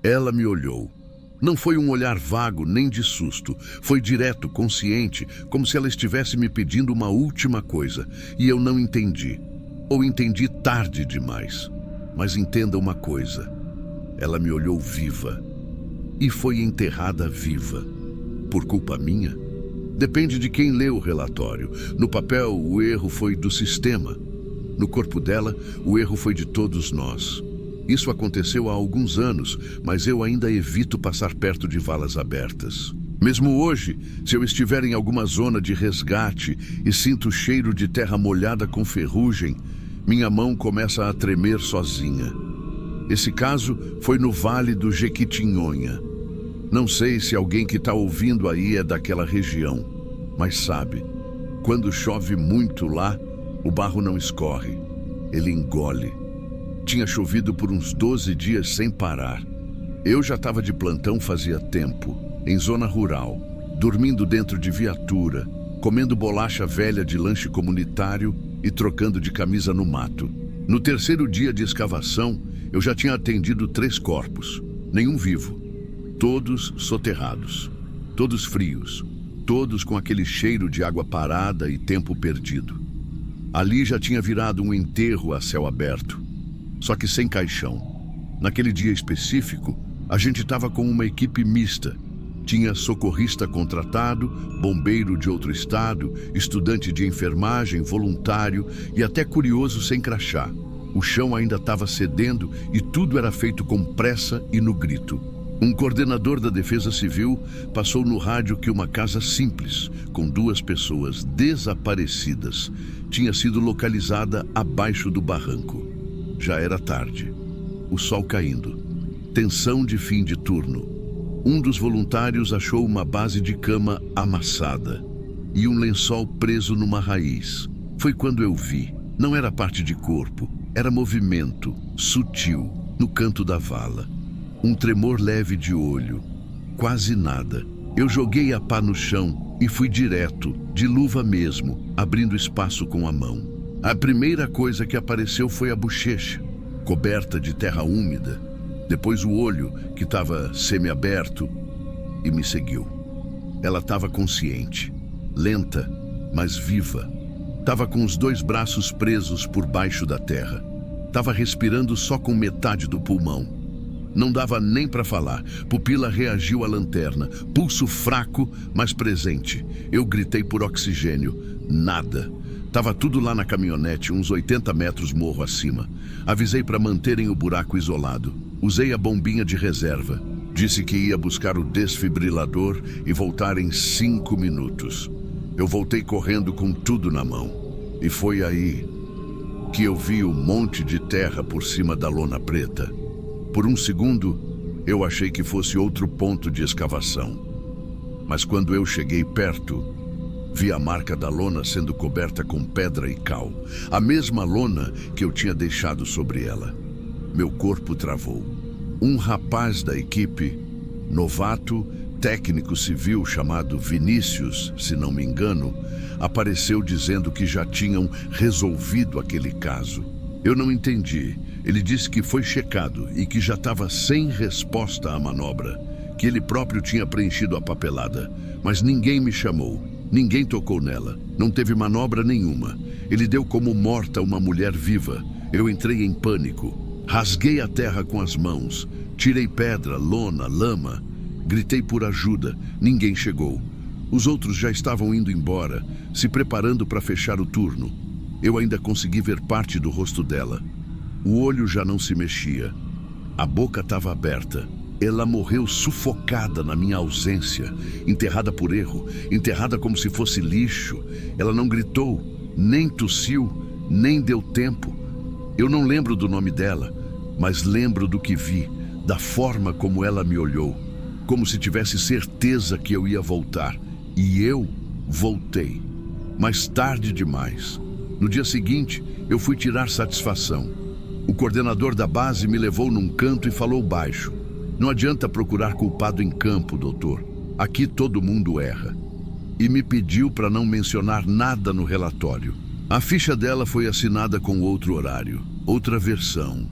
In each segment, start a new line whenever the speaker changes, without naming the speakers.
Ela me olhou. Não foi um olhar vago nem de susto. Foi direto, consciente, como se ela estivesse me pedindo uma última coisa. E eu não entendi. Ou entendi tarde demais. Mas entenda uma coisa. Ela me olhou viva. E foi enterrada viva. Por culpa minha? Depende de quem lê o relatório. No papel, o erro foi do sistema. No corpo dela, o erro foi de todos nós. Isso aconteceu há alguns anos, mas eu ainda evito passar perto de valas abertas. Mesmo hoje, se eu estiver em alguma zona de resgate e sinto o cheiro de terra molhada com ferrugem, minha mão começa a tremer sozinha. Esse caso foi no Vale do Jequitinhonha. Não sei se alguém que está ouvindo aí é daquela região, mas sabe, quando chove muito lá, o barro não escorre, ele engole. Tinha chovido por uns 12 dias sem parar. Eu já estava de plantão fazia tempo, em zona rural, dormindo dentro de viatura, comendo bolacha velha de lanche comunitário e trocando de camisa no mato. No terceiro dia de escavação, eu já tinha atendido 3 corpos, nenhum vivo. Todos soterrados, todos frios, todos com aquele cheiro de água parada e tempo perdido. Ali já tinha virado um enterro a céu aberto, só que sem caixão. Naquele dia específico, a gente estava com uma equipe mista. Tinha socorrista contratado, bombeiro de outro estado, estudante de enfermagem, voluntário e até curioso sem crachá. O chão ainda estava cedendo e tudo era feito com pressa e no grito. Um coordenador da Defesa Civil passou no rádio que uma casa simples, com 2 pessoas desaparecidas, tinha sido localizada abaixo do barranco. Já era tarde. O sol caindo. Tensão de fim de turno. Um dos voluntários achou uma base de cama amassada e um lençol preso numa raiz. Foi quando eu vi. Não era parte de corpo, era movimento, sutil, no canto da vala. Um tremor leve de olho. Quase nada. Eu joguei a pá no chão e fui direto, de luva mesmo, abrindo espaço com a mão. A primeira coisa que apareceu foi a bochecha, coberta de terra úmida. Depois o olho, que estava semiaberto, e me seguiu. Ela estava consciente, lenta, mas viva. Estava com os 2 braços presos por baixo da terra. Estava respirando só com metade do pulmão. Não dava nem para falar. Pupila reagiu à lanterna. Pulso fraco, mas presente. Eu gritei por oxigênio. Nada. Tava tudo lá na caminhonete, uns 80 metros morro acima. Avisei para manterem o buraco isolado. Usei a bombinha de reserva. Disse que ia buscar o desfibrilador e voltar em 5 minutos. Eu voltei correndo com tudo na mão. E foi aí que eu vi o monte de terra por cima da lona preta. Por um segundo, eu achei que fosse outro ponto de escavação. Mas quando eu cheguei perto, vi a marca da lona sendo coberta com pedra e cal. A mesma lona que eu tinha deixado sobre ela. Meu corpo travou. Um rapaz da equipe, novato, técnico civil chamado Vinícius, se não me engano, apareceu dizendo que já tinham resolvido aquele caso. Eu não entendi. Ele disse que foi checado e que já estava sem resposta à manobra, que ele próprio tinha preenchido a papelada, mas ninguém me chamou, ninguém tocou nela, não teve manobra nenhuma. Ele deu como morta uma mulher viva. Eu entrei em pânico, rasguei a terra com as mãos, tirei pedra, lona, lama, gritei por ajuda, ninguém chegou. Os outros já estavam indo embora, se preparando para fechar o turno. Eu ainda consegui ver parte do rosto dela. O olho já não se mexia. A boca estava aberta. Ela morreu sufocada na minha ausência, enterrada por erro, enterrada como se fosse lixo. Ela não gritou, nem tossiu, nem deu tempo. Eu não lembro do nome dela, mas lembro do que vi, da forma como ela me olhou, como se tivesse certeza que eu ia voltar. E eu voltei, mas tarde demais. No dia seguinte, eu fui tirar satisfação. O coordenador da base me levou num canto e falou baixo: "Não adianta procurar culpado em campo, doutor. Aqui todo mundo erra." E me pediu para não mencionar nada no relatório. A ficha dela foi assinada com outro horário, outra versão.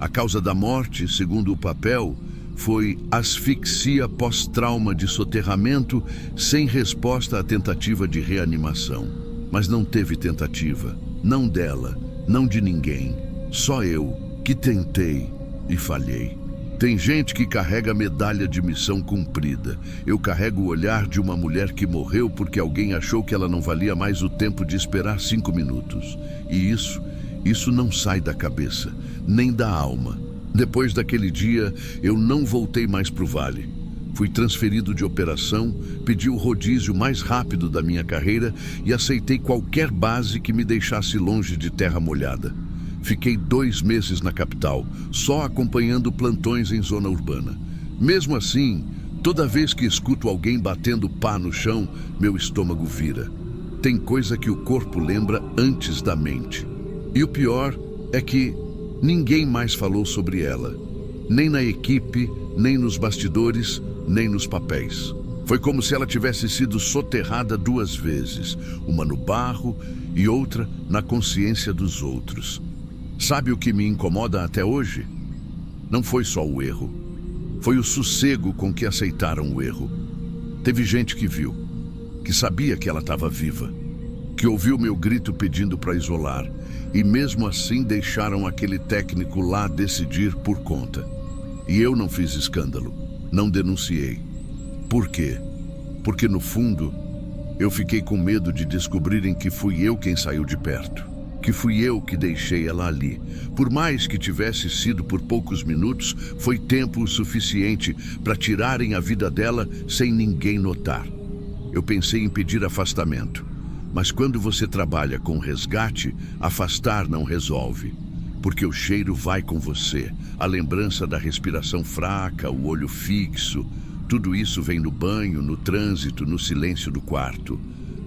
A causa da morte, segundo o papel, Foi asfixia pós-trauma de soterramento sem resposta à tentativa de reanimação. Mas não teve tentativa, não dela, não de ninguém. Só eu, que tentei e falhei. Tem gente que carrega a medalha de missão cumprida. Eu carrego o olhar de uma mulher que morreu porque alguém achou que ela não valia mais o tempo de esperar 5 minutos. E isso não sai da cabeça, nem da alma. Depois daquele dia, eu não voltei mais para o Vale. Fui transferido de operação, pedi o rodízio mais rápido da minha carreira e aceitei qualquer base que me deixasse longe de terra molhada. Fiquei 2 meses na capital, só acompanhando plantões em zona urbana. Mesmo assim, toda vez que escuto alguém batendo pá no chão, meu estômago vira. Tem coisa que o corpo lembra antes da mente. E o pior é que ninguém mais falou sobre ela. Nem na equipe, nem nos bastidores, nem nos papéis. Foi como se ela tivesse sido soterrada 2 vezes, uma no barro e outra na consciência dos outros. Sabe o que me incomoda até hoje? Não foi só o erro. Foi o sossego com que aceitaram o erro. Teve gente que viu, que sabia que ela estava viva, que ouviu meu grito pedindo para isolar, e mesmo assim deixaram aquele técnico lá decidir por conta. E eu não fiz escândalo, não denunciei. Por quê? Porque no fundo, eu fiquei com medo de descobrirem que fui eu quem saiu de perto, que fui eu que deixei ela ali. Por mais que tivesse sido por poucos minutos, foi tempo o suficiente para tirarem a vida dela sem ninguém notar. Eu pensei em pedir afastamento, mas quando você trabalha com resgate, afastar não resolve. Porque o cheiro vai com você, a lembrança da respiração fraca, o olho fixo, tudo isso vem no banho, no trânsito, no silêncio do quarto.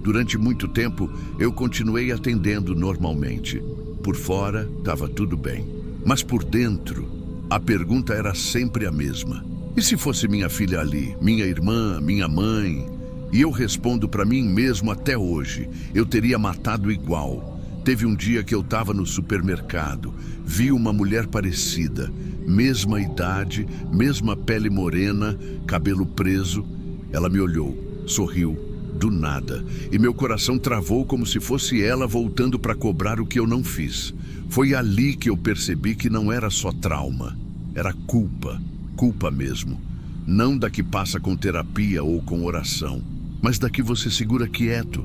Durante muito tempo, eu continuei atendendo normalmente. Por fora, estava tudo bem. Mas por dentro, a pergunta era sempre a mesma. E se fosse minha filha ali, minha irmã, minha mãe? E eu respondo para mim mesmo até hoje, eu teria matado igual. Teve um dia que eu estava no supermercado, vi uma mulher parecida, mesma idade, mesma pele morena, cabelo preso. Ela me olhou, sorriu, do nada, e meu coração travou como se fosse ela voltando para cobrar o que eu não fiz. Foi ali que eu percebi que não era só trauma, era culpa, culpa mesmo. Não da que passa com terapia ou com oração, mas da que você segura quieto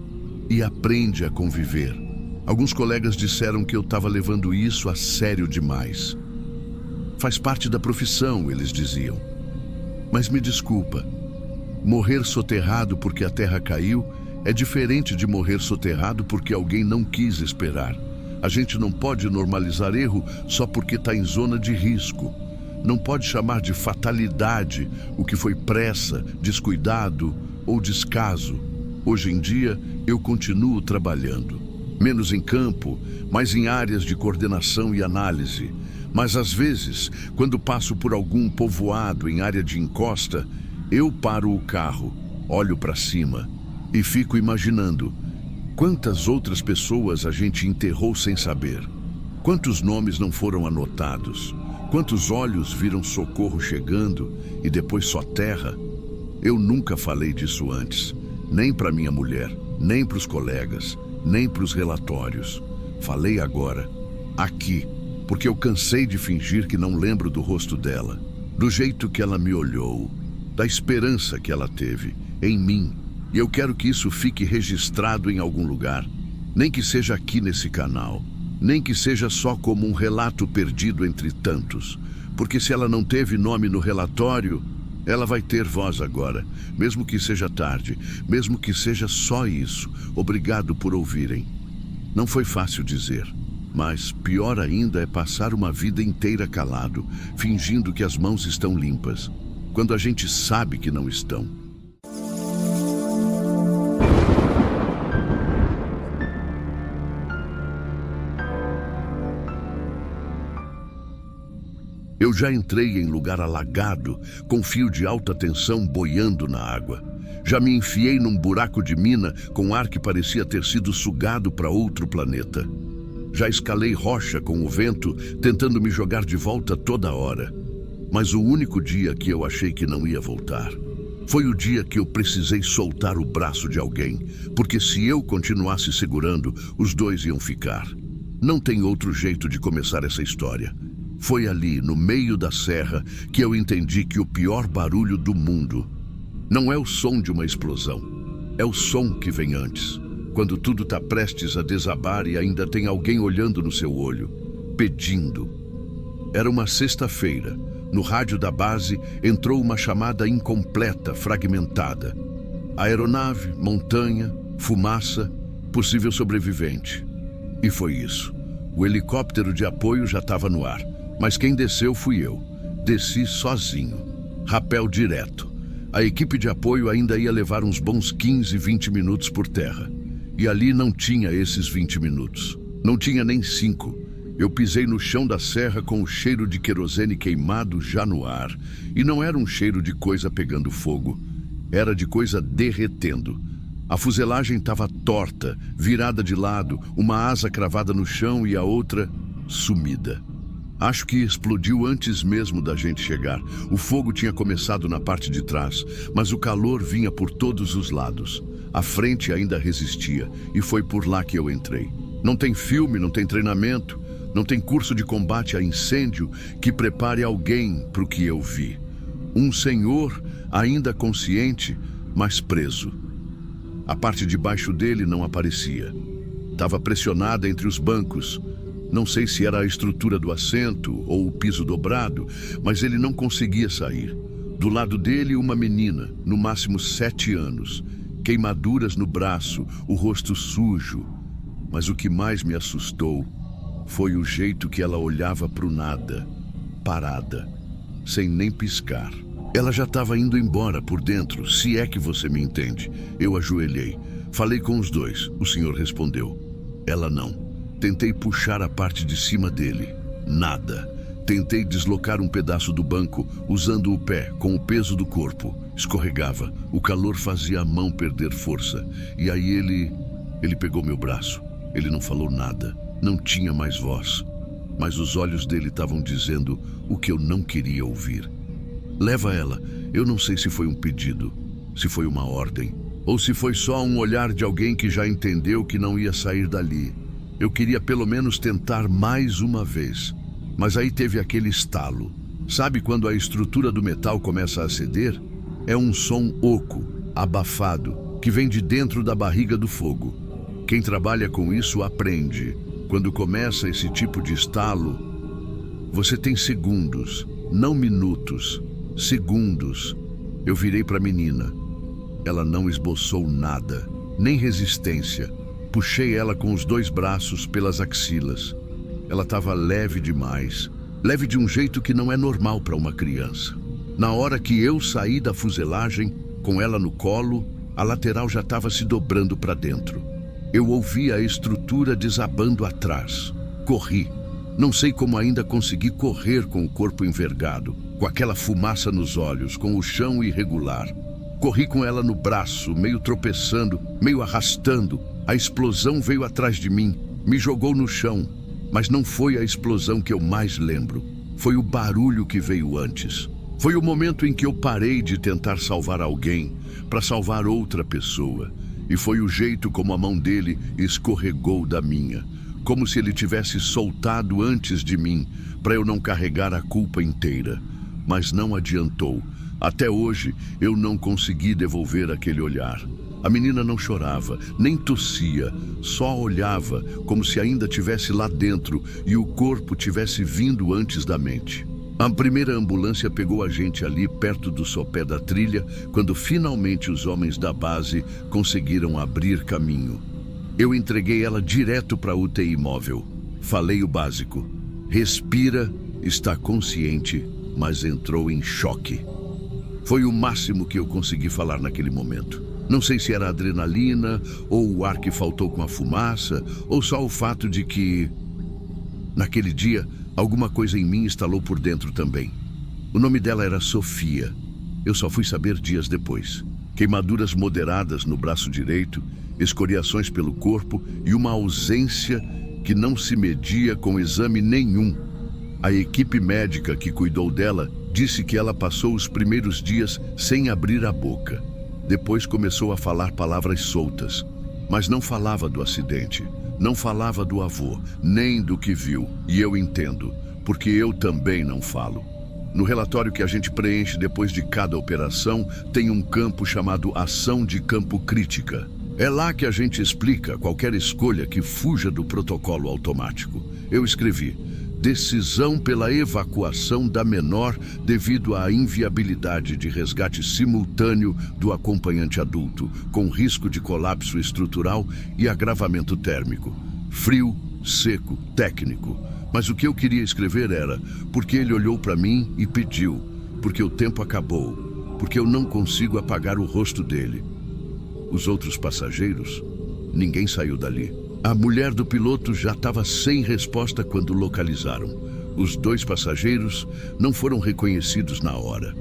e aprende a conviver. Alguns colegas disseram que eu estava levando isso a sério demais. Faz parte da profissão, eles diziam. Mas me desculpa, morrer soterrado porque a terra caiu é diferente de morrer soterrado porque alguém não quis esperar. A gente não pode normalizar erro só porque está em zona de risco. Não pode chamar de fatalidade o que foi pressa, descuidado ou descaso. Hoje em dia, eu continuo trabalhando. Menos em campo, mais em áreas de coordenação e análise. Mas às vezes, quando passo por algum povoado em área de encosta, eu paro o carro, olho para cima e fico imaginando quantas outras pessoas a gente enterrou sem saber. Quantos nomes não foram anotados? Quantos olhos viram socorro chegando e depois só terra? Eu nunca falei disso antes, nem para minha mulher, nem para os colegas, nem para os relatórios. Falei agora, aqui, porque eu cansei de fingir que não lembro do rosto dela, do jeito que ela me olhou, da esperança que ela teve em mim. E eu quero que isso fique registrado em algum lugar, nem que seja aqui nesse canal, nem que seja só como um relato perdido entre tantos, porque se ela não teve nome no relatório, ela vai ter voz agora, mesmo que seja tarde, mesmo que seja só isso. Obrigado por ouvirem. Não foi fácil dizer, mas pior ainda é passar uma vida inteira calado, fingindo que as mãos estão limpas, quando a gente sabe que não estão. Eu já entrei em lugar alagado, com fio de alta tensão boiando na água. Já me enfiei num buraco de mina com ar que parecia ter sido sugado para outro planeta. Já escalei rocha com o vento, tentando me jogar de volta toda hora. Mas o único dia que eu achei que não ia voltar foi o dia que eu precisei soltar o braço de alguém, porque se eu continuasse segurando, os dois iam ficar. Não tem outro jeito de começar essa história. Foi ali, no meio da serra, que eu entendi que o pior barulho do mundo não é o som de uma explosão, é o som que vem antes, quando tudo está prestes a desabar e ainda tem alguém olhando no seu olho, pedindo. Era uma sexta-feira. No rádio da base entrou uma chamada incompleta, fragmentada. Aeronave, montanha, fumaça, possível sobrevivente. E foi isso. O helicóptero de apoio já estava no ar, mas quem desceu fui eu. Desci sozinho. Rapel direto. A equipe de apoio ainda ia levar uns bons 15, 20 minutos por terra. E ali não tinha esses 20 minutos. Não tinha nem 5. Eu pisei no chão da serra com o cheiro de querosene queimado já no ar. E não era um cheiro de coisa pegando fogo. Era de coisa derretendo. A fuselagem estava torta, virada de lado, uma asa cravada no chão e a outra sumida. Acho que explodiu antes mesmo da gente chegar. O fogo tinha começado na parte de trás, mas o calor vinha por todos os lados. A frente ainda resistia e foi por lá que eu entrei. Não tem filme, não tem treinamento. Não tem curso de combate a incêndio que prepare alguém para o que eu vi. Um senhor ainda consciente, mas preso. A parte de baixo dele não aparecia. Estava pressionada entre os bancos. Não sei se era a estrutura do assento ou o piso dobrado, mas ele não conseguia sair. Do lado dele, uma menina, no máximo 7 anos. Queimaduras no braço, o rosto sujo. Mas o que mais me assustou foi o jeito que ela olhava para o nada, parada, sem nem piscar. Ela já estava indo embora por dentro, se é que você me entende. Eu ajoelhei. Falei com os dois. O senhor respondeu. Ela não. Tentei puxar a parte de cima dele. Nada. Tentei deslocar um pedaço do banco, usando o pé, com o peso do corpo. Escorregava. O calor fazia a mão perder força. E aí ele pegou meu braço. Ele não falou nada. Não tinha mais voz, mas os olhos dele estavam dizendo o que eu não queria ouvir. Leva ela. Eu não sei se foi um pedido, se foi uma ordem, ou se foi só um olhar de alguém que já entendeu que não ia sair dali. Eu queria pelo menos tentar mais uma vez, mas aí teve aquele estalo. Sabe quando a estrutura do metal começa a ceder? É um som oco, abafado, que vem de dentro da barriga do fogo. Quem trabalha com isso aprende. Quando começa esse tipo de estalo, você tem segundos, não minutos, segundos. Eu virei para a menina. Ela não esboçou nada, nem resistência. Puxei ela com os 2 braços pelas axilas. Ela estava leve demais, leve de um jeito que não é normal para uma criança. Na hora que eu saí da fuselagem, com ela no colo, a lateral já estava se dobrando para dentro. Eu ouvi a estrutura desabando atrás. Corri. Não sei como ainda consegui correr com o corpo envergado, com aquela fumaça nos olhos, com o chão irregular. Corri com ela no braço, meio tropeçando, meio arrastando. A explosão veio atrás de mim, me jogou no chão. Mas não foi a explosão que eu mais lembro. Foi o barulho que veio antes. Foi o momento em que eu parei de tentar salvar alguém para salvar outra pessoa. E foi o jeito como a mão dele escorregou da minha, como se ele tivesse soltado antes de mim, para eu não carregar a culpa inteira. Mas não adiantou. Até hoje, eu não consegui devolver aquele olhar. A menina não chorava, nem tossia, só olhava, como se ainda estivesse lá dentro e o corpo tivesse vindo antes da mente. A primeira ambulância pegou a gente ali perto do sopé da trilha, quando finalmente os homens da base conseguiram abrir caminho. Eu entreguei ela direto para a UTI móvel. Falei o básico. Respira, está consciente, mas entrou em choque. Foi o máximo que eu consegui falar naquele momento. Não sei se era a adrenalina, ou o ar que faltou com a fumaça, ou só o fato de que, naquele dia, alguma coisa em mim estalou por dentro também. O nome dela era Sofia. Eu só fui saber dias depois. Queimaduras moderadas no braço direito, escoriações pelo corpo e uma ausência que não se media com exame nenhum. A equipe médica que cuidou dela Disse que ela passou os primeiros dias sem abrir a boca. Depois começou a falar palavras soltas, mas não falava do acidente, não falava do avô, nem do que viu. E eu entendo, porque eu também não falo. No relatório que a gente preenche depois de cada operação, tem um campo chamado ação de campo crítica. É lá que a gente explica qualquer escolha que fuja do protocolo automático. Eu escrevi: decisão pela evacuação da menor devido à inviabilidade de resgate simultâneo do acompanhante adulto, com risco de colapso estrutural e agravamento térmico. Frio, seco, técnico. Mas o que eu queria escrever era: porque ele olhou para mim e pediu, porque o tempo acabou, porque eu não consigo apagar o rosto dele. Os outros passageiros, ninguém saiu dali. A mulher do piloto já estava sem resposta quando localizaram. Os 2 passageiros não foram reconhecidos na hora.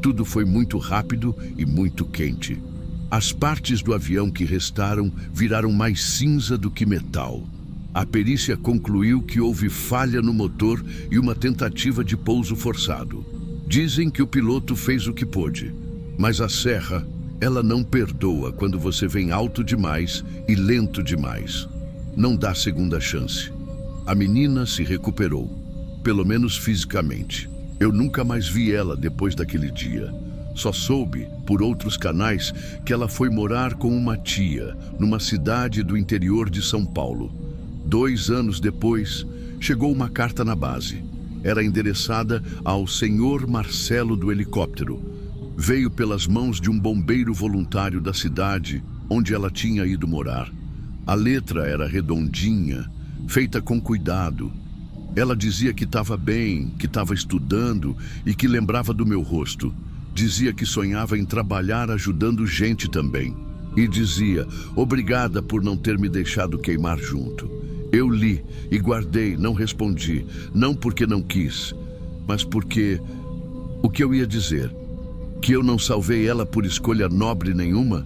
Tudo foi muito rápido e muito quente. As partes do avião que restaram viraram mais cinza do que metal. A perícia concluiu que houve falha no motor e uma tentativa de pouso forçado. Dizem que o piloto fez o que pôde, mas a serra, ela não perdoa quando você vem alto demais e lento demais. Não dá segunda chance. A menina se recuperou, pelo menos fisicamente. Eu nunca mais vi ela depois daquele dia. Só soube, por outros canais, que ela foi morar com uma tia, numa cidade do interior de São Paulo. 2 anos depois, chegou uma carta na base. Era endereçada ao senhor Marcelo do helicóptero. Veio pelas mãos de um bombeiro voluntário da cidade onde ela tinha ido morar. A letra era redondinha, feita com cuidado. Ela dizia que estava bem, que estava estudando e que lembrava do meu rosto. Dizia que sonhava em trabalhar ajudando gente também. E dizia: obrigada por não ter me deixado queimar junto. Eu li e guardei, não respondi. Não porque não quis, mas porque... O que eu ia dizer? Que eu não salvei ela por escolha nobre nenhuma?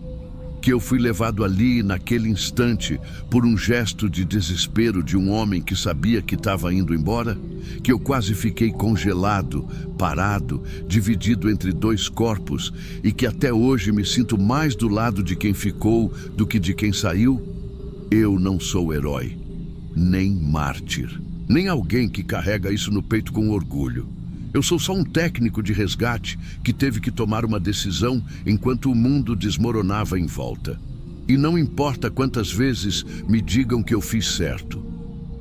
Que eu fui levado ali, naquele instante, por um gesto de desespero de um homem que sabia que estava indo embora? Que eu quase fiquei congelado, parado, dividido entre 2 corpos e que até hoje me sinto mais do lado de quem ficou do que de quem saiu? Eu não sou herói, nem mártir, nem alguém que carrega isso no peito com orgulho. Eu sou só um técnico de resgate que teve que tomar uma decisão enquanto o mundo desmoronava em volta. E não importa quantas vezes me digam que eu fiz certo,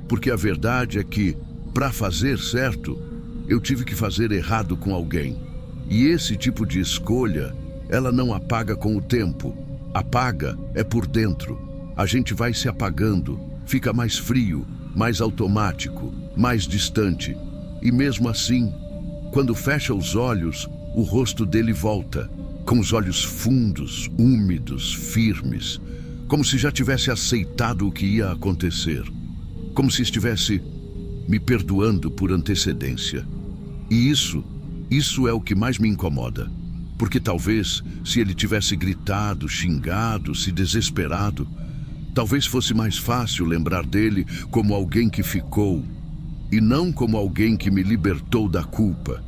porque a verdade é que, para fazer certo, eu tive que fazer errado com alguém. E esse tipo de escolha, ela não apaga com o tempo. Apaga é por dentro. A gente vai se apagando, fica mais frio, mais automático, mais distante. E mesmo assim, quando fecha os olhos, o rosto dele volta, com os olhos fundos, úmidos, firmes, como se já tivesse aceitado o que ia acontecer, como se estivesse me perdoando por antecedência. E isso é o que mais me incomoda, porque talvez, se ele tivesse gritado, xingado, se desesperado, talvez fosse mais fácil lembrar dele como alguém que ficou, e não como alguém que me libertou da culpa.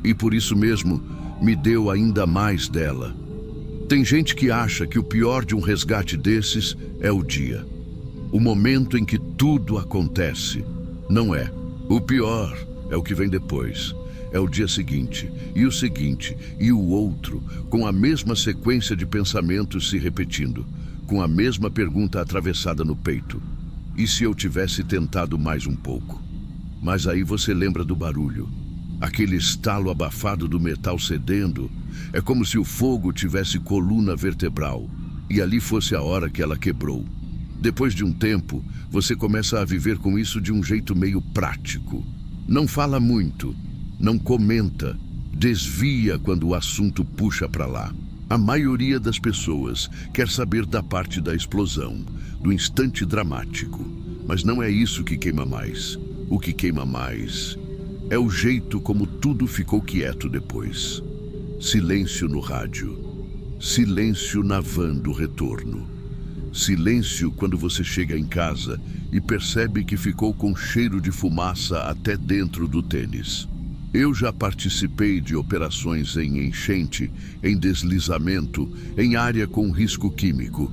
E por isso mesmo, me deu ainda mais dela. Tem gente que acha que o pior de um resgate desses é o dia. O momento em que tudo acontece. Não é. O pior é o que vem depois. É o dia seguinte, e o seguinte, e o outro, com a mesma sequência de pensamentos se repetindo, com a mesma pergunta atravessada no peito. E se eu tivesse tentado mais um pouco? Mas aí você lembra do barulho. Aquele estalo abafado do metal cedendo. É como se o fogo tivesse coluna vertebral. E ali fosse a hora que ela quebrou. Depois de um tempo, você começa a viver com isso de um jeito meio prático. Não fala muito, não comenta, desvia quando o assunto puxa para lá. A maioria das pessoas quer saber da parte da explosão, do instante dramático. Mas não é isso que queima mais. O que queima mais é o jeito como tudo ficou quieto depois. Silêncio no rádio. Silêncio na van do retorno. Silêncio quando você chega em casa e percebe que ficou com cheiro de fumaça até dentro do tênis. Eu já participei de operações em enchente, em deslizamento, em área com risco químico.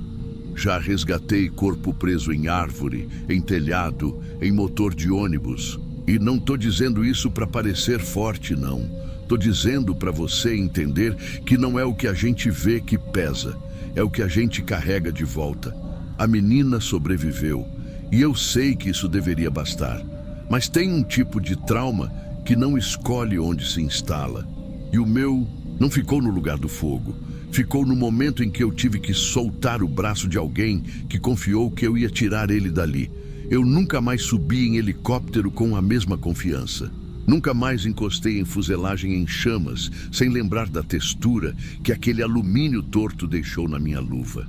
Já resgatei corpo preso em árvore, em telhado, em motor de ônibus. E não tô dizendo isso para parecer forte, não. Tô dizendo para você entender que não é o que a gente vê que pesa, é o que a gente carrega de volta. A menina sobreviveu, e eu sei que isso deveria bastar. Mas tem um tipo de trauma que não escolhe onde se instala. E o meu não ficou no lugar do fogo. Ficou no momento em que eu tive que soltar o braço de alguém que confiou que eu ia tirar ele dali. Eu nunca mais subi em helicóptero com a mesma confiança. Nunca mais encostei em fuselagem em chamas, sem lembrar da textura que aquele alumínio torto deixou na minha luva.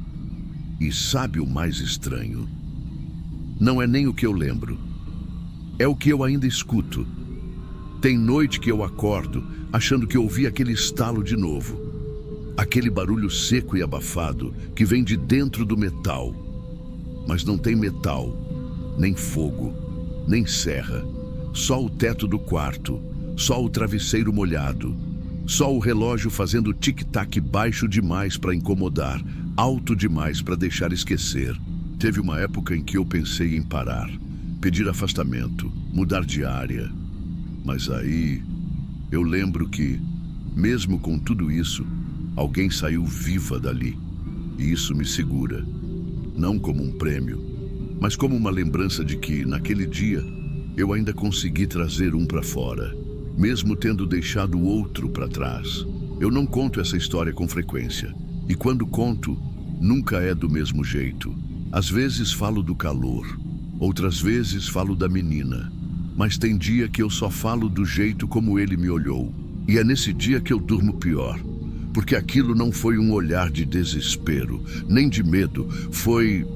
E sabe o mais estranho? Não é nem o que eu lembro. É o que eu ainda escuto. Tem noite que eu acordo achando que ouvi aquele estalo de novo. Aquele barulho seco e abafado que vem de dentro do metal. Mas não tem metal, nem fogo, nem serra. Só o teto do quarto, só o travesseiro molhado. Só o relógio fazendo tic-tac baixo demais para incomodar, alto demais para deixar esquecer. Teve uma época em que eu pensei em parar, pedir afastamento, mudar de área. Mas aí, eu lembro que, mesmo com tudo isso, alguém saiu viva dali. E isso me segura. Não como um prêmio, mas como uma lembrança de que, naquele dia, eu ainda consegui trazer um para fora, mesmo tendo deixado o outro para trás. Eu não conto essa história com frequência. E quando conto, nunca é do mesmo jeito. Às vezes falo do calor, outras vezes falo da menina. Mas tem dia que eu só falo do jeito como ele me olhou. E é nesse dia que eu durmo pior. Porque aquilo não foi um olhar de desespero, nem de medo. Foi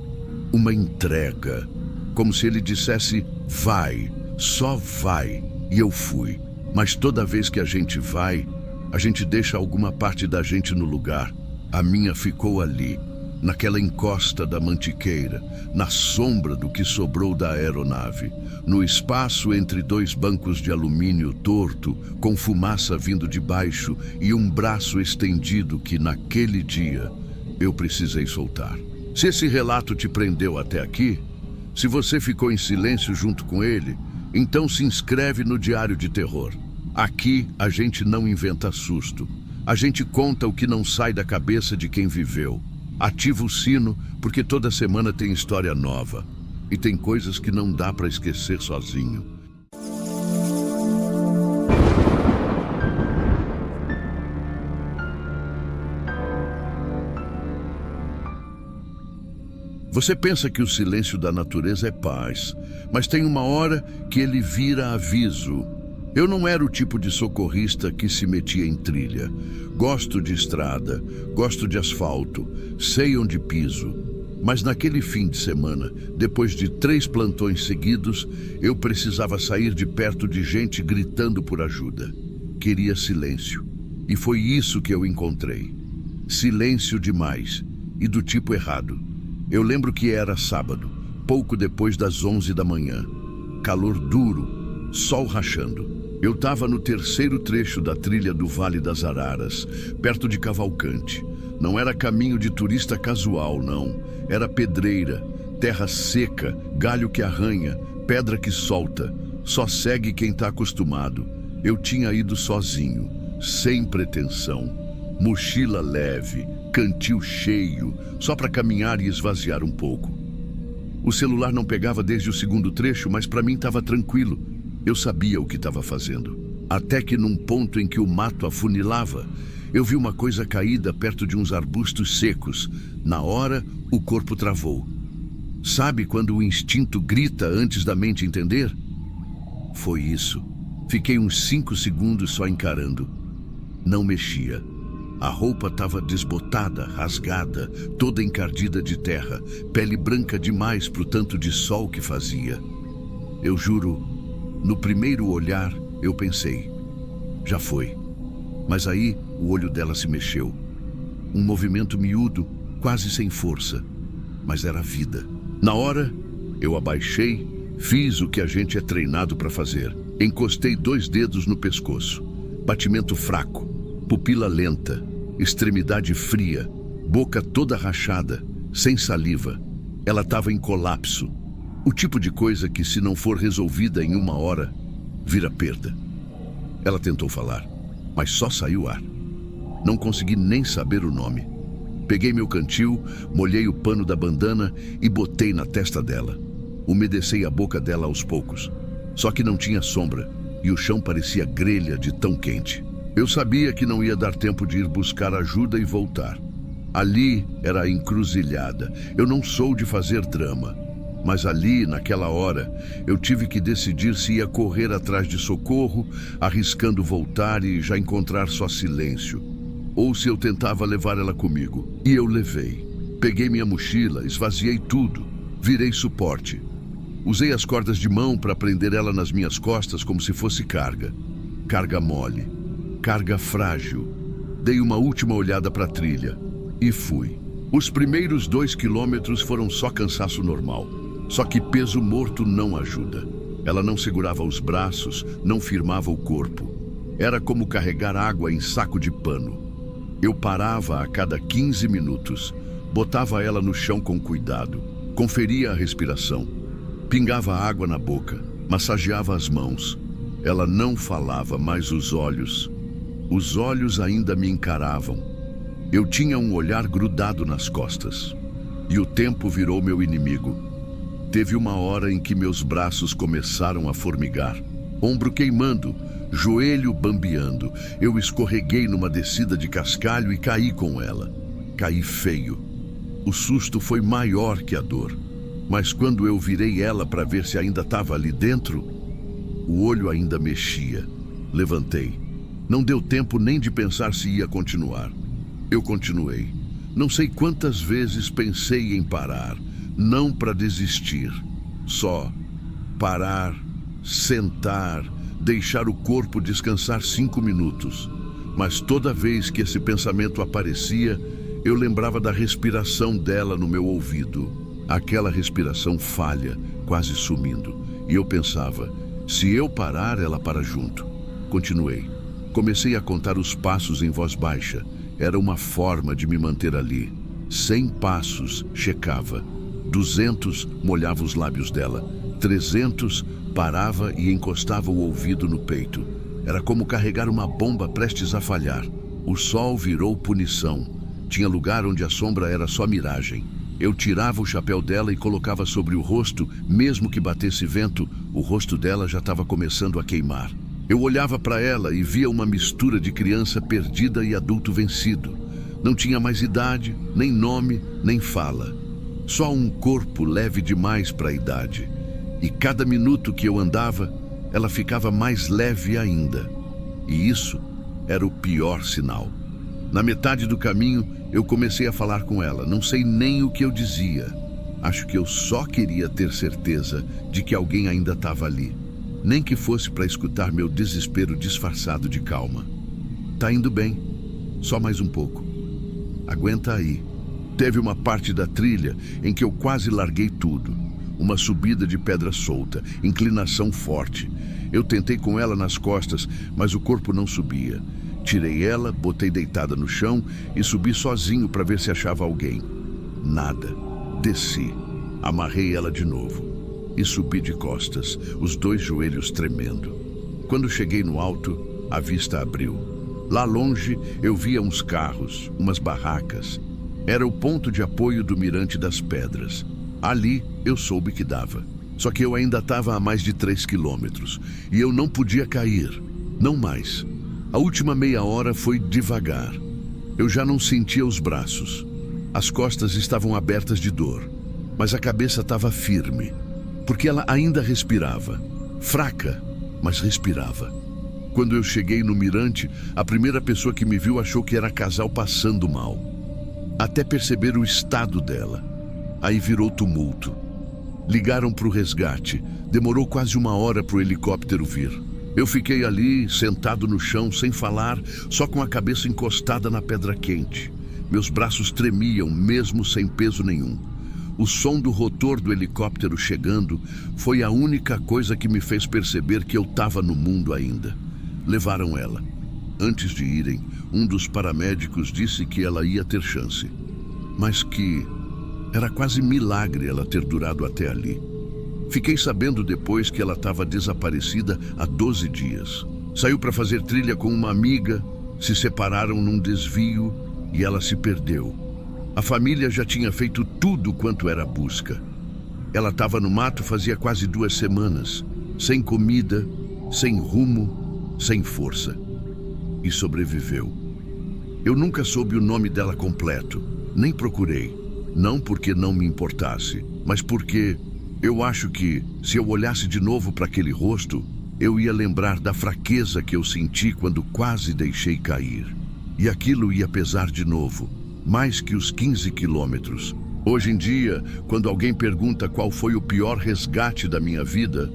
uma entrega. Como se ele dissesse, vai, só vai. E eu fui. Mas toda vez que a gente vai, a gente deixa alguma parte da gente no lugar. A minha ficou ali, naquela encosta da mantiqueira, na sombra do que sobrou da aeronave, no espaço entre dois bancos de alumínio torto, com fumaça vindo de baixo e um braço estendido que, naquele dia, eu precisei soltar. Se esse relato te prendeu até aqui, se você ficou em silêncio junto com ele, então se inscreve no Diário de Terror. Aqui a gente não inventa susto. A gente conta o que não sai da cabeça de quem viveu. Ativa o sino, porque toda semana tem história nova. E tem coisas que não dá para esquecer sozinho. Você pensa que o silêncio da natureza é paz, mas tem uma hora que ele vira aviso. Eu não era o tipo de socorrista que se metia em trilha. Gosto de estrada, gosto de asfalto, sei onde piso. Mas naquele fim de semana, depois de 3 plantões seguidos, eu precisava sair de perto de gente gritando por ajuda. Queria silêncio. E foi isso que eu encontrei. Silêncio demais. E do tipo errado. Eu lembro que era sábado, pouco depois das 11 da manhã. Calor duro, sol rachando. Eu estava no 3º trecho da trilha do Vale das Araras, perto de Cavalcante. Não era caminho de turista casual, não. Era pedreira, terra seca, galho que arranha, pedra que solta. Só segue quem está acostumado. Eu tinha ido sozinho, sem pretensão. Mochila leve, cantil cheio, só para caminhar e esvaziar um pouco. O celular não pegava desde o 2º trecho, mas para mim estava tranquilo. Eu sabia o que estava fazendo. Até que num ponto em que o mato afunilava, eu vi uma coisa caída perto de uns arbustos secos. Na hora, o corpo travou. Sabe quando o instinto grita antes da mente entender? Foi isso. Fiquei uns 5 segundos só encarando. Não mexia. A roupa estava desbotada, rasgada, toda encardida de terra, pele branca demais pro tanto de sol que fazia. Eu juro, no primeiro olhar, eu pensei, já foi. Mas aí, o olho dela se mexeu. Um movimento miúdo, quase sem força. Mas era vida. Na hora, eu abaixei, Fiz o que a gente é treinado para fazer. Encostei 2 dedos no pescoço. Batimento fraco, pupila lenta, extremidade fria, boca toda rachada, sem saliva. Ela estava em colapso. O tipo de coisa que, se não for resolvida em 1 hora, vira perda. Ela tentou falar, mas só saiu ar. Não consegui nem saber o nome. Peguei meu cantil, molhei o pano da bandana e botei na testa dela. Umedecei a boca dela aos poucos. Só que não tinha sombra e o chão parecia grelha de tão quente. Eu sabia que não ia dar tempo de ir buscar ajuda e voltar. Ali era a encruzilhada. Eu não sou de fazer drama. Mas ali, naquela hora, eu tive que decidir se ia correr atrás de socorro, arriscando voltar e já encontrar só silêncio, ou se eu tentava levar ela comigo. E eu levei. Peguei minha mochila, esvaziei tudo, virei suporte. Usei as cordas de mão para prender ela nas minhas costas como se fosse carga. Carga mole, carga frágil. Dei uma última olhada para a trilha e fui. Os primeiros 2 quilômetros foram só cansaço normal. Só que peso morto não ajuda. Ela não segurava os braços, não firmava o corpo. Era como carregar água em saco de pano. Eu parava a cada 15 minutos, botava ela no chão com cuidado, conferia a respiração, pingava água na boca, massageava as mãos. Ela não falava, mas os olhos ainda me encaravam. Eu tinha um olhar grudado nas costas. E o tempo virou meu inimigo. Teve uma hora em que meus braços começaram a formigar, ombro queimando, joelho bambeando. Eu escorreguei numa descida de cascalho e caí com ela. Caí feio. O susto foi maior que a dor. Mas quando eu virei ela para ver se ainda estava ali dentro, o olho ainda mexia. Levantei. Não deu tempo nem de pensar se ia continuar. Eu continuei. Não sei quantas vezes pensei em parar. Não para desistir, só parar, sentar, deixar o corpo descansar 5 minutos. Mas toda vez que esse pensamento aparecia, eu lembrava da respiração dela no meu ouvido. Aquela respiração falha, quase sumindo. E eu pensava, se eu parar, ela para junto. Continuei. Comecei a contar os passos em voz baixa. Era uma forma de me manter ali. 100 passos, checava. 200, molhava os lábios dela. 300, parava e encostava o ouvido no peito. Era como carregar uma bomba prestes a falhar. O sol virou punição. Tinha lugar onde a sombra era só miragem. Eu tirava o chapéu dela e colocava sobre o rosto, mesmo que batesse vento, o rosto dela já estava começando a queimar. Eu olhava para ela e via uma mistura de criança perdida e adulto vencido. Não tinha mais idade, nem nome, nem fala. Só um corpo leve demais para a idade. E cada minuto que eu andava, ela ficava mais leve ainda. E isso era o pior sinal. Na metade do caminho, eu comecei a falar com ela. Não sei nem o que eu dizia. Acho que eu só queria ter certeza de que alguém ainda estava ali. Nem que fosse para escutar meu desespero disfarçado de calma. Tá indo bem. Só mais um pouco. Aguenta aí. Teve uma parte da trilha em que eu quase larguei tudo. Uma subida de pedra solta, inclinação forte. Eu tentei com ela nas costas, mas o corpo não subia. Tirei ela, botei deitada no chão e subi sozinho para ver se achava alguém. Nada. Desci. Amarrei ela de novo. E subi de costas, os 2 joelhos tremendo. Quando cheguei no alto, a vista abriu. Lá longe, eu via uns carros, umas barracas. Era o ponto de apoio do Mirante das Pedras. Ali, eu soube que dava. Só que eu ainda estava a mais de 3 quilômetros. E eu não podia cair. Não mais. A última meia hora foi devagar. Eu já não sentia os braços. As costas estavam abertas de dor. Mas a cabeça estava firme. Porque ela ainda respirava. Fraca, mas respirava. Quando eu cheguei no Mirante, a primeira pessoa que me viu achou que era casal passando mal. Até perceber o estado dela. Aí virou tumulto. Ligaram para o resgate. Demorou quase 1 hora para o helicóptero vir. Eu fiquei ali, sentado no chão, sem falar, só com a cabeça encostada na pedra quente. Meus braços tremiam, mesmo sem peso nenhum. O som do rotor do helicóptero chegando foi a única coisa que me fez perceber que eu estava no mundo ainda. Levaram ela. Antes de irem, um dos paramédicos disse que ela ia ter chance, mas que era quase milagre ela ter durado até ali. Fiquei sabendo depois que ela estava desaparecida há 12 dias. Saiu para fazer trilha com uma amiga, se separaram num desvio e ela se perdeu. A família já tinha feito tudo quanto era busca. Ela estava no mato fazia quase 2 semanas, sem comida, sem rumo, sem força. E sobreviveu. Eu nunca soube o nome dela completo, nem procurei. Não porque não me importasse, mas porque eu acho que, se eu olhasse de novo para aquele rosto, eu ia lembrar da fraqueza que eu senti quando quase deixei cair. E aquilo ia pesar de novo, mais que os 15 quilômetros. Hoje em dia, quando alguém pergunta qual foi o pior resgate da minha vida,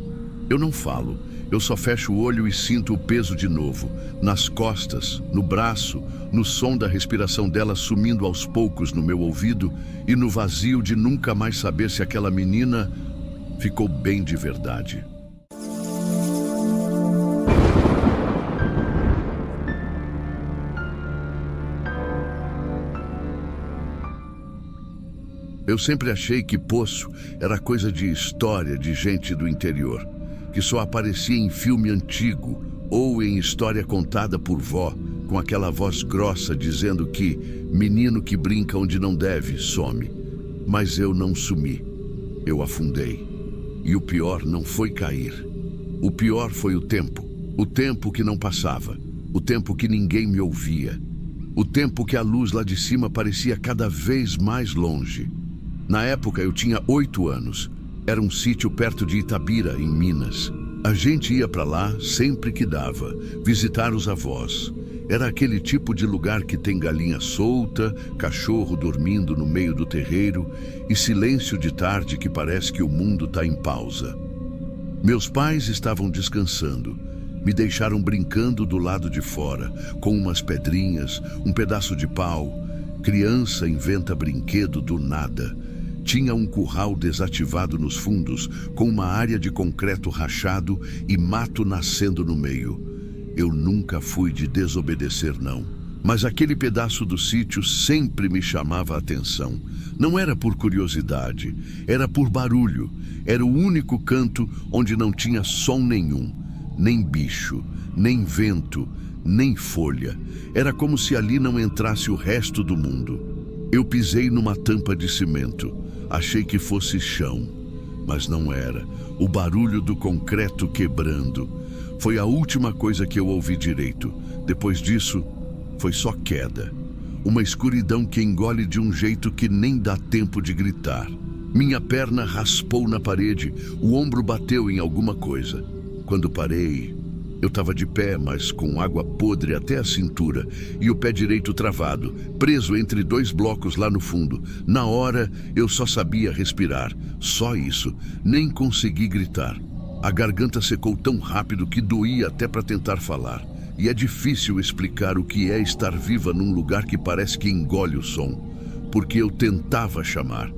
eu não falo. Eu só fecho o olho e sinto o peso de novo, nas costas, no braço, no som da respiração dela sumindo aos poucos no meu ouvido e no vazio de nunca mais saber se aquela menina ficou bem de verdade. Eu sempre achei que poço era coisa de história de gente do interior, que só aparecia em filme antigo ou em história contada por vó, com aquela voz grossa dizendo que menino que brinca onde não deve, some. Mas eu não sumi, eu afundei. E o pior não foi cair. O pior foi o tempo que não passava, o tempo que ninguém me ouvia, o tempo que a luz lá de cima parecia cada vez mais longe. Na época eu tinha 8 anos. Era um sítio perto de Itabira, em Minas. A gente ia para lá sempre que dava, visitar os avós. Era aquele tipo de lugar que tem galinha solta, cachorro dormindo no meio do terreiro e silêncio de tarde que parece que o mundo está em pausa. Meus pais estavam descansando. Me deixaram brincando do lado de fora, com umas pedrinhas, um pedaço de pau. Criança inventa brinquedo do nada. Tinha um curral desativado nos fundos, com uma área de concreto rachado e mato nascendo no meio. Eu nunca fui de desobedecer, não. Mas aquele pedaço do sítio sempre me chamava a atenção. Não era por curiosidade, era por barulho. Era o único canto onde não tinha som nenhum, nem bicho, nem vento, nem folha. Era como se ali não entrasse o resto do mundo. Eu pisei numa tampa de cimento. Achei que fosse chão, mas não era. O barulho do concreto quebrando. Foi a última coisa que eu ouvi direito. Depois disso, foi só queda. Uma escuridão que engole de um jeito que nem dá tempo de gritar. Minha perna raspou na parede, o ombro bateu em alguma coisa. Quando parei, eu estava de pé, mas com água podre até a cintura e o pé direito travado, preso entre 2 blocos lá no fundo. Na hora, eu só sabia respirar, só isso. Nem consegui gritar. A garganta secou tão rápido que doía até para tentar falar. E é difícil explicar o que é estar viva num lugar que parece que engole o som. Porque eu tentava chamar.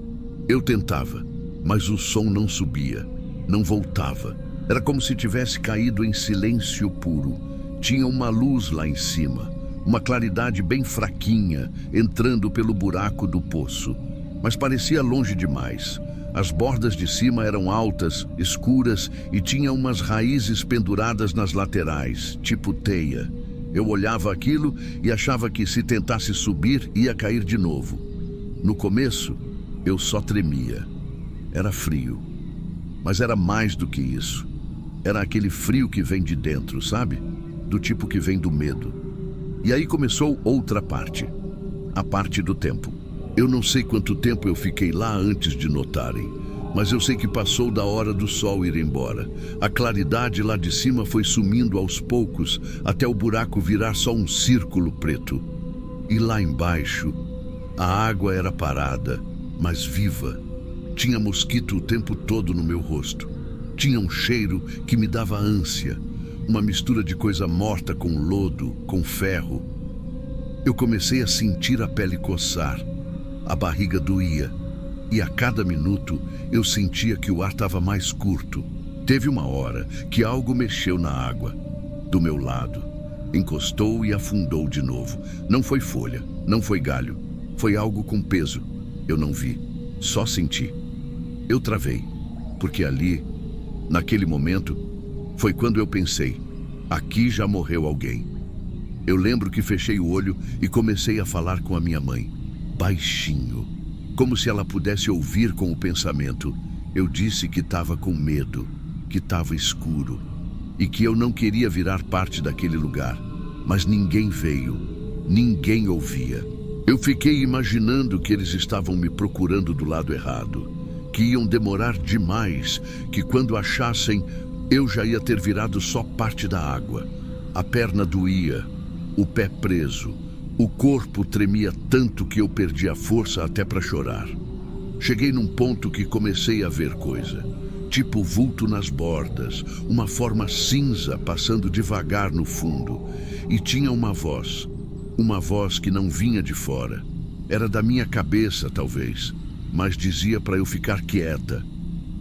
Eu tentava, mas o som não subia, não voltava. Era como se tivesse caído em silêncio puro. Tinha uma luz lá em cima, uma claridade bem fraquinha, entrando pelo buraco do poço. Mas parecia longe demais. As bordas de cima eram altas, escuras e tinha umas raízes penduradas nas laterais, tipo teia. Eu olhava aquilo e achava que se tentasse subir, ia cair de novo. No começo, eu só tremia. Era frio. Mas era mais do que isso. Era aquele frio que vem de dentro, sabe? Do tipo que vem do medo. E aí começou outra parte. A parte do tempo. Eu não sei quanto tempo eu fiquei lá antes de notarem, mas eu sei que passou da hora do sol ir embora. A claridade lá de cima foi sumindo aos poucos, até o buraco virar só um círculo preto. E lá embaixo, a água era parada, mas viva. Tinha mosquito o tempo todo no meu rosto. Tinha um cheiro que me dava ânsia, uma mistura de coisa morta com lodo, com ferro. Eu comecei a sentir a pele coçar, a barriga doía. E a cada minuto eu sentia que o ar estava mais curto. Teve uma hora que algo mexeu na água, do meu lado. Encostou e afundou de novo. Não foi folha, não foi galho. Foi algo com peso. Eu não vi, só senti. Eu travei, porque ali, naquele momento, foi quando eu pensei, aqui já morreu alguém. Eu lembro que fechei o olho e comecei a falar com a minha mãe, baixinho, como se ela pudesse ouvir com o pensamento. Eu disse que estava com medo, que estava escuro e que eu não queria virar parte daquele lugar. Mas ninguém veio, ninguém ouvia. Eu fiquei imaginando que eles estavam me procurando do lado errado, que iam demorar demais, que quando achassem, eu já ia ter virado só parte da água. A perna doía, o pé preso, o corpo tremia tanto que eu perdi a força até para chorar. Cheguei num ponto que comecei a ver coisa, tipo vulto nas bordas, uma forma cinza passando devagar no fundo, e tinha uma voz que não vinha de fora. Era da minha cabeça, talvez, mas dizia para eu ficar quieta.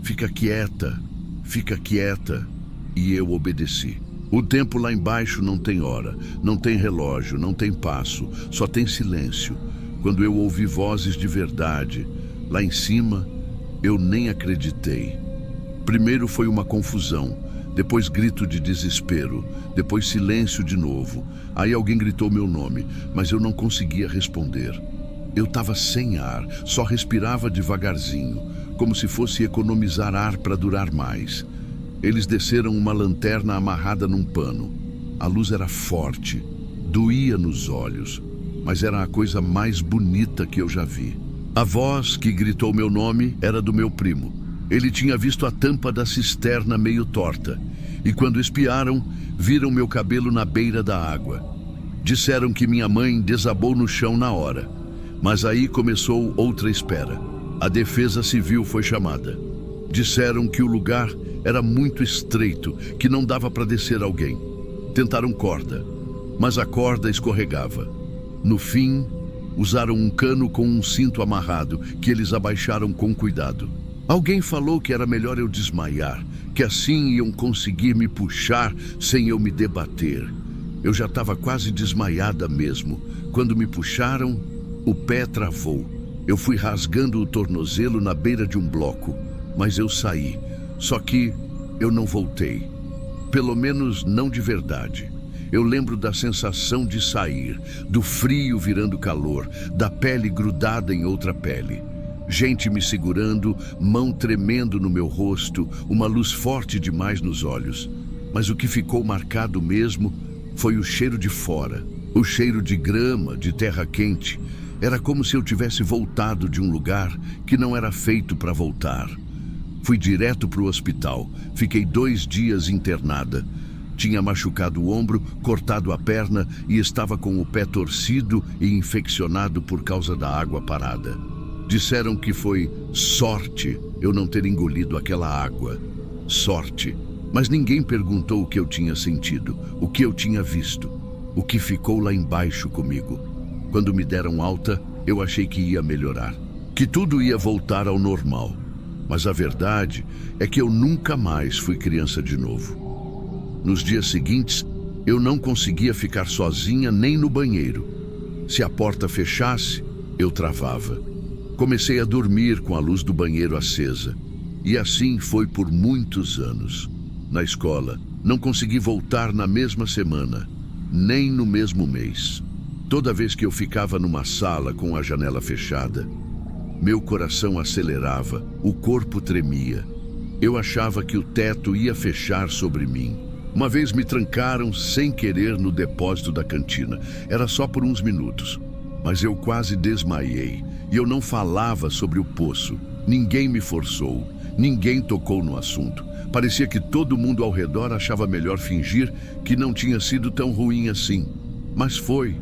Fica quieta, fica quieta. E eu obedeci. O tempo lá embaixo não tem hora, não tem relógio, não tem passo, só tem silêncio. Quando eu ouvi vozes de verdade, lá em cima, eu nem acreditei. Primeiro foi uma confusão, depois grito de desespero, depois silêncio de novo. Aí alguém gritou meu nome, mas eu não conseguia responder. Eu estava sem ar, só respirava devagarzinho, como se fosse economizar ar para durar mais. Eles desceram uma lanterna amarrada num pano. A luz era forte, doía nos olhos, mas era a coisa mais bonita que eu já vi. A voz que gritou meu nome era do meu primo. Ele tinha visto a tampa da cisterna meio torta, e quando espiaram, viram meu cabelo na beira da água. Disseram que minha mãe desabou no chão na hora, mas aí começou outra espera. A Defesa Civil foi chamada. Disseram que o lugar era muito estreito, que não dava para descer alguém. Tentaram corda, mas a corda escorregava. No fim, usaram um cano com um cinto amarrado, que eles abaixaram com cuidado. Alguém falou que era melhor eu desmaiar, que assim iam conseguir me puxar sem eu me debater. Eu já estava quase desmaiada mesmo. Quando me puxaram, o pé travou. Eu fui rasgando o tornozelo na beira de um bloco, mas eu saí. Só que eu não voltei. Pelo menos não de verdade. Eu lembro da sensação de sair, do frio virando calor, da pele grudada em outra pele. Gente me segurando, mão tremendo no meu rosto, uma luz forte demais nos olhos. Mas o que ficou marcado mesmo foi o cheiro de fora, o cheiro de grama, de terra quente. Era como se eu tivesse voltado de um lugar que não era feito para voltar. Fui direto para o hospital, fiquei 2 dias internada. Tinha machucado o ombro, cortado a perna e estava com o pé torcido e infeccionado por causa da água parada. Disseram que foi sorte eu não ter engolido aquela água. Sorte. Mas ninguém perguntou o que eu tinha sentido, o que eu tinha visto, o que ficou lá embaixo comigo. Quando me deram alta, eu achei que ia melhorar, que tudo ia voltar ao normal. Mas a verdade é que eu nunca mais fui criança de novo. Nos dias seguintes, eu não conseguia ficar sozinha nem no banheiro. Se a porta fechasse, eu travava. Comecei a dormir com a luz do banheiro acesa. E assim foi por muitos anos. Na escola, não consegui voltar na mesma semana, nem no mesmo mês. Toda vez que eu ficava numa sala com a janela fechada, meu coração acelerava, o corpo tremia. Eu achava que o teto ia fechar sobre mim. Uma vez me trancaram sem querer no depósito da cantina. Era só por uns minutos, mas eu quase desmaiei. E eu não falava sobre o poço. Ninguém me forçou, ninguém tocou no assunto. Parecia que todo mundo ao redor achava melhor fingir que não tinha sido tão ruim assim. Mas foi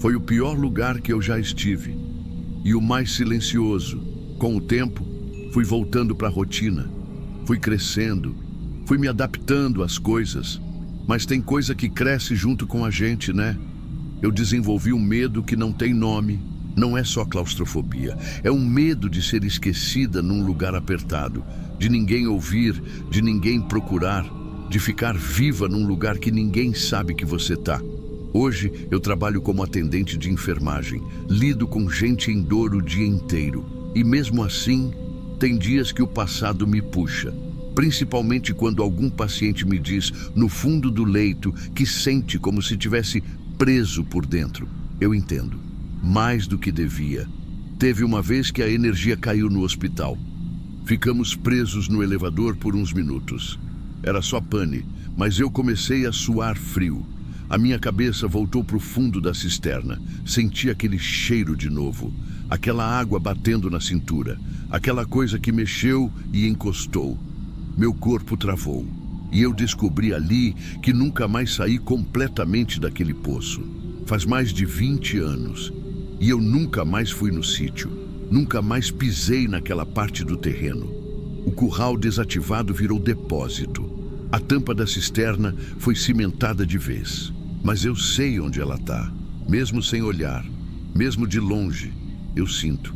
o pior lugar que eu já estive. E o mais silencioso. Com o tempo, fui voltando para a rotina. Fui crescendo, fui me adaptando às coisas. Mas tem coisa que cresce junto com a gente, né? Eu desenvolvi um medo que não tem nome, Não é só claustrofobia, é um medo de ser esquecida num lugar apertado, de ninguém ouvir, de ninguém procurar, de ficar viva num lugar que ninguém sabe que você tá. Hoje eu trabalho como atendente de enfermagem, lido com gente em dor o dia inteiro. E mesmo assim, tem dias que o passado me puxa. Principalmente quando algum paciente me diz, no fundo do leito, que sente como se tivesse preso por dentro. Eu entendo. Mais do que devia. Teve uma vez que a energia caiu no hospital. Ficamos presos no elevador por uns minutos. Era só pane, mas eu comecei a suar frio. A minha cabeça voltou para o fundo da cisterna. Senti aquele cheiro de novo. Aquela água batendo na cintura. Aquela coisa que mexeu e encostou. Meu corpo travou. E eu descobri ali que nunca mais saí completamente daquele poço. Faz mais de 20 anos. E eu nunca mais fui no sítio. Nunca mais pisei naquela parte do terreno. O curral desativado virou depósito. A tampa da cisterna foi cimentada de vez. Mas eu sei onde ela está. Mesmo sem olhar, mesmo de longe, eu sinto.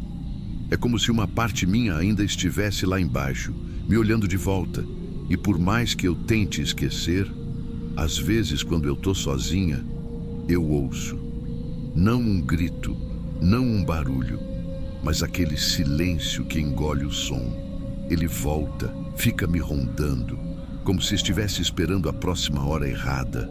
É como se uma parte minha ainda estivesse lá embaixo, me olhando de volta. E por mais que eu tente esquecer, às vezes quando eu tô sozinha, eu ouço. Não um grito, não um barulho, mas aquele silêncio que engole o som. Ele volta, fica me rondando, como se estivesse esperando a próxima hora errada,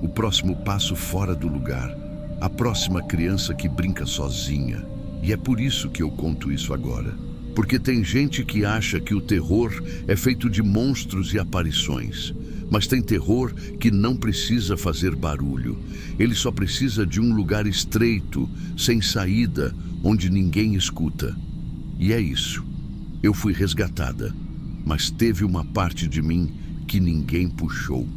o próximo passo fora do lugar, a próxima criança que brinca sozinha. E é por isso que eu conto isso agora. Porque tem gente que acha que o terror é feito de monstros e aparições. Mas tem terror que não precisa fazer barulho. Ele só precisa de um lugar estreito, sem saída, onde ninguém escuta. E é isso. Eu fui resgatada, mas teve uma parte de mim que ninguém puxou.